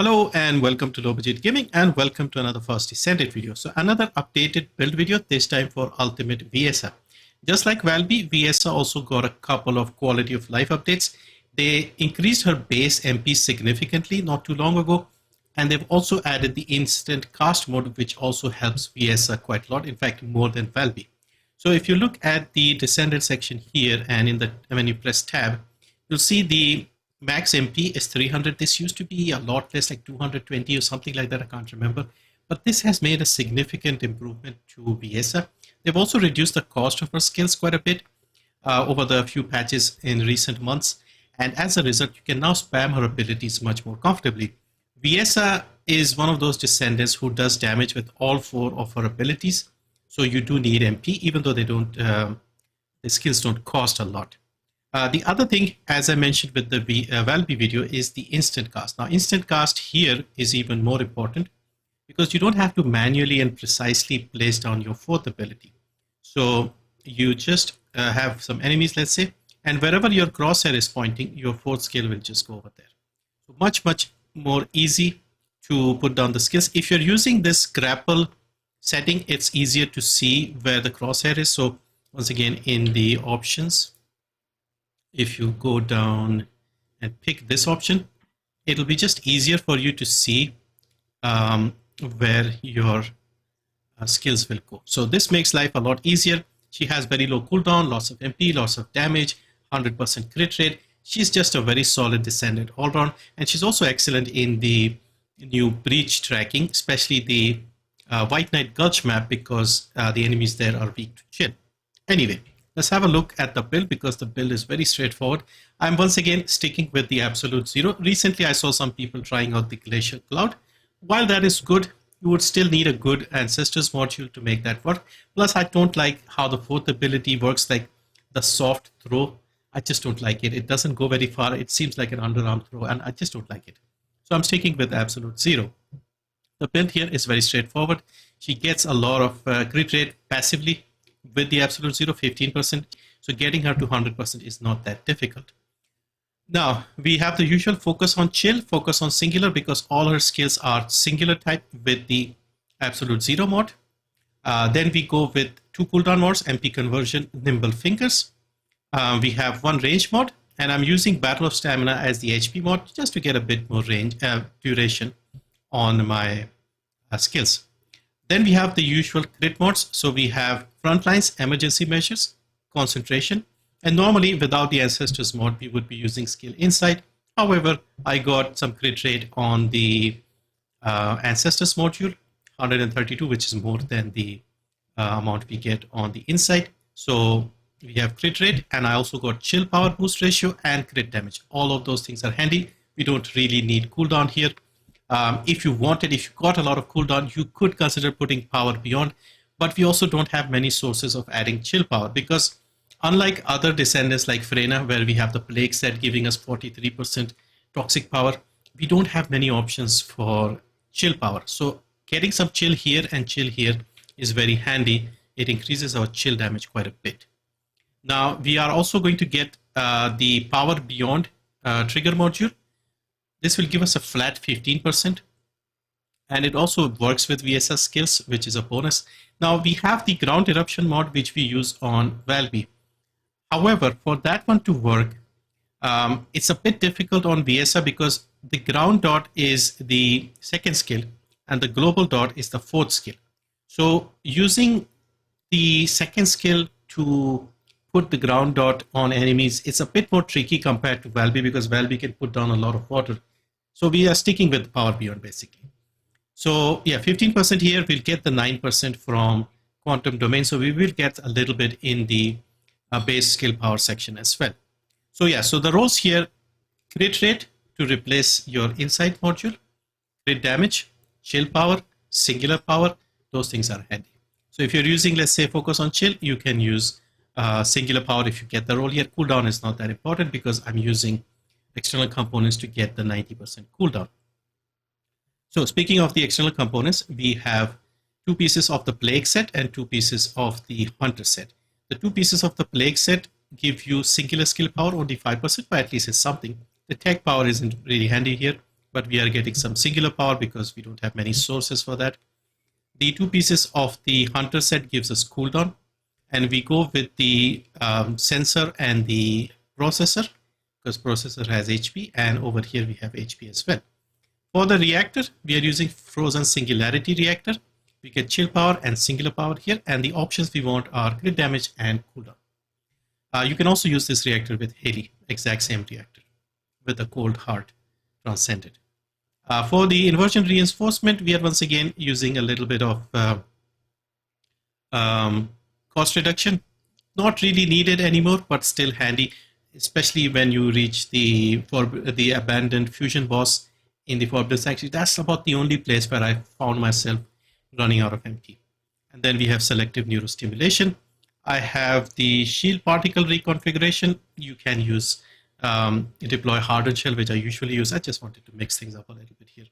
Hello and welcome to Low Budget Gaming and welcome to another first Descendant video. So another updated build video, this time for Ultimate VIESSA. Just like Valby, VIESSA also got a couple of quality of life updates. They increased her base MP significantly not too long ago, and they've also added the instant cast mode, which also helps VIESSA quite a lot, in fact more than Valby. So if you look at the Descendant section here and when you press tab, you'll see the max MP is 300. This used to be a lot less, like 220 or something like that. I can't remember. But this has made a significant improvement to VIESSA. They've also reduced the cost of her skills quite a bit over the few patches in recent months. And as a result, you can now spam her abilities much more comfortably. VIESSA is one of those Descendants who does damage with all four of her abilities. So you do need MP, even though they don't, the skills don't cost a lot. The other thing, as I mentioned with the Valby video, is the instant cast. Now, instant cast here is even more important because you don't have to manually and precisely place down your fourth ability. So you just have some enemies, let's say, and wherever your crosshair is pointing, your fourth skill will just go over there. So much more easy to put down the skills. If you're using this grapple setting, it's easier to see where the crosshair is. So once again, in the options, if you go down and pick this option, it'll be just easier for you to see where your skills will go. So this makes life a lot easier. She has very low cooldown, lots of MP, lots of damage, 100% crit rate. She's just a very solid Descendant all around, and she's also excellent in the new breach tracking, especially the White Knight Gulch map, because the enemies there are weak to chill. Anyway, let's have a look at the build because the build is very straightforward. I'm once again sticking with the Absolute Zero. Recently, I saw some people trying out the Glacial Cloud. While that is good, you would still need a good Ancestors module to make that work. Plus, I don't like how the fourth ability works, like the soft throw. I just don't like it. It doesn't go very far. It seems like an underarm throw, and I just don't like it. So I'm sticking with Absolute Zero. The build here is very straightforward. She gets a lot of crit rate passively with the Absolute Zero, 15%. So getting her to 100% is not that difficult. Now, we have the usual focus on chill, focus on singular, because all her skills are singular type with the Absolute Zero mod. Then we go with two cooldown mods, MP Conversion, Nimble Fingers. We have one range mod, and I'm using Battle of Stamina as the HP mod just to get a bit more range duration on my skills. Then we have the usual crit mods. So we have Frontlines, Emergency Measures, Concentration. And normally without the Ancestors mod, we would be using Skill Insight. However, I got some crit rate on the Ancestors module, 132, which is more than the amount we get on the Insight. So we have crit rate, and I also got chill power boost ratio and crit damage. All of those things are handy. We don't really need cooldown here. If you got a lot of cooldown, you could consider putting power beyond, but we also don't have many sources of adding chill power because unlike other Descendants like Freyna, where we have the plague set giving us 43% toxic power, we don't have many options for chill power. So getting some chill here and chill here is very handy. It increases our chill damage quite a bit. Now we are also going to get the power beyond trigger module. This will give us a flat 15%, and it also works with VIESSA skills, which is a bonus. Now we have the ground eruption mod, which we use on Valby. However, for that one to work, it's a bit difficult on VIESSA because the ground dot is the second skill and the global dot is the fourth skill. So using the second skill to put the ground dot on enemies, it's a bit more tricky compared to Valby because Valby can put down a lot of water. So we are sticking with power beyond basically. So yeah, 15% here, we'll get the 9% from quantum domain. So we will get a little bit in the base skill power section as well. So yeah, so the roles here, crit rate to replace your insight module, crit damage, chill power, singular power, those things are handy. So if you're using, let's say, focus on chill, you can use singular power if you get the role here. Cooldown is not that important because I'm using external components to get the 90% cooldown. So speaking of the external components, we have two pieces of the plague set and two pieces of the hunter set. The two pieces of the plague set give you singular skill power, only 5%, but at least it's something. The tech power isn't really handy here. but we are getting some singular power because we don't have many sources for that. The 2 pieces of the Hunter set gives us cooldown, and we go with the sensor and the processor because processor has HP, and over here we have HP as well. For the reactor, we are using Frozen Singularity Reactor. We get chill power and singular power here, and the options we want are crit damage and cooldown. You can also use this reactor with Haley, exact same reactor, with a cold heart transcended. For the Inversion Reinforcement, we are once again using a little bit of cost reduction. Not really needed anymore, but still handy, especially when you reach the abandoned fusion boss in the Forbidden Sanctuary. That's about the only place where I found myself running out of MP. And then we have selective neurostimulation. I have the shield particle reconfiguration. You can use deploy hardened shell, which I usually use. I just wanted to mix things up a little bit here.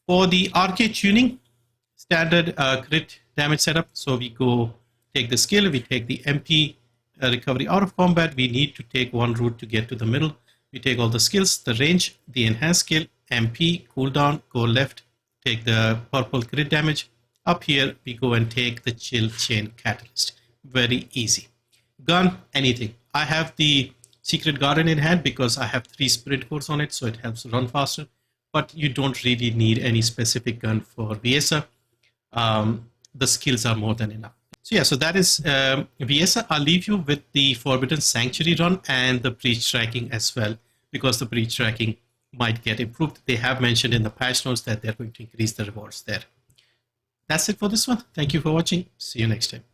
For the Arche tuning, standard crit damage setup. So we go take the skill, we take the MP recovery out of combat. We need to take one route to get to the middle. We take all the skills, the range, the enhanced skill, MP, cooldown, go left, take the purple crit damage. Up here, we go and take the chill chain catalyst. Very easy. Gun, anything. I have the Secret Garden in hand because I have 3 sprint cores on it, so it helps run faster. But you don't really need any specific gun for VIESSA. The skills are more than enough. So yeah, so that is VIESSA. I'll leave you with the Forbidden Sanctuary run and the breach tracking as well, because the breach tracking might get improved. They have mentioned in the patch notes that they're going to increase the rewards there. That's it for this one. Thank you for watching. See you next time.